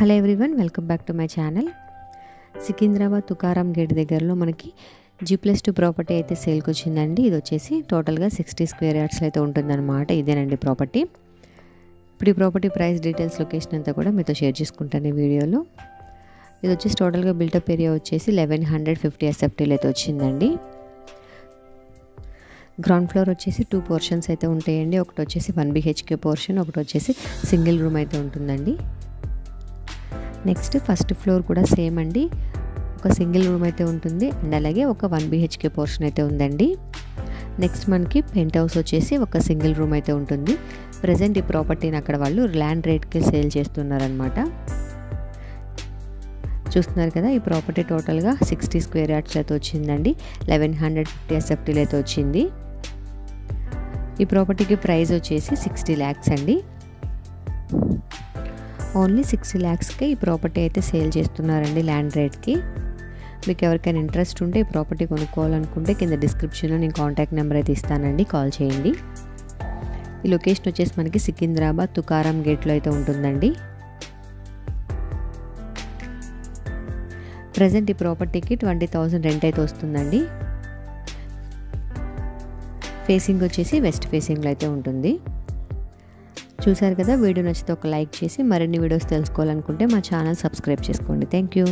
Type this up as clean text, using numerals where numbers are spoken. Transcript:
Hello everyone, welcome back to my channel. Secunderabad Tukaram gate దగ్గరలో మనకి G+2 property అయితే సేల్కి వచ్చిందండి. ఇది వచ్చేసి టోటల్గా 60 స్క్వేర్ యార్డ్స్లో అయితే ఉంటుందన్నమాట. ఇదేనండి ప్రాపర్టీ. ఇప్పుడు ఈ ప్రాపర్టీ ప్రైస్ డీటెయిల్స్, లొకేషన్ అంతా కూడా మీతో షేర్ చేసుకుంటాను ఈ వీడియోలో. ఇది వచ్చేసి టోటల్గా బిల్టప్ ఏరియా వచ్చేసి 1150 SFTలు అయితే వచ్చిందండి. గ్రౌండ్ ఫ్లోర్ వచ్చేసి 2 పోర్షన్స్ అయితే ఉంటాయండి. ఒకటి వచ్చేసి 1 BHK పోర్షన్, ఒకటి వచ్చేసి సింగిల్ రూమ్ అయితే ఉంటుందండి. నెక్స్ట్ ఫస్ట్ ఫ్లోర్ కూడా సేమ్ అండి, ఒక సింగిల్ రూమ్ అయితే ఉంటుంది అండ్ అలాగే ఒక 1 BHK పోర్షన్ అయితే ఉందండి. నెక్స్ట్ మనకి పెంట్ హౌస్ వచ్చేసి ఒక సింగిల్ రూమ్ అయితే ఉంటుంది. ప్రజెంట్ ఈ ప్రాపర్టీని అక్కడ వాళ్ళు ల్యాండ్ రేట్కి సేల్ చేస్తున్నారనమాట. చూస్తున్నారు కదా, ఈ ప్రాపర్టీ టోటల్గా 60 స్క్వేర్ యార్డ్స్ అయితే వచ్చిందండి. 1150 SFTలు అయితే వచ్చింది. ఈ ప్రాపర్టీకి ప్రైస్ వచ్చేసి 60 lakhs అండి. ఓన్లీ 60 lakhsకే ఈ ప్రాపర్టీ అయితే సేల్ చేస్తున్నారండి ల్యాండ్ రేట్కి. మీకు ఎవరికైనా ఇంట్రెస్ట్ ఉంటే ఈ ప్రాపర్టీ కొనుక్కోవాలనుకుంటే కింద డిస్క్రిప్షన్లో నేను కాంటాక్ట్ నెంబర్ అయితే ఇస్తానండి, కాల్ చేయండి. ఈ లొకేషన్ వచ్చేసి మనకి సికింద్రాబాద్ తుకారాం గేట్లో అయితే ఉంటుందండి. ప్రజెంట్ ఈ ప్రాపర్టీకి 20,000 రెంట్ అయితే వస్తుందండి. ఫేసింగ్ వచ్చేసి వెస్ట్ ఫేసింగ్లో అయితే ఉంటుంది. చూసారు కదా, వీడియో నచ్చితే ఒక లైక్ చేసి మరిన్ని వీడియోస్ తెలుసుకోవాలనుకుంటే మా ఛానల్ సబ్స్క్రైబ్ చేసుకోండి. Thank you.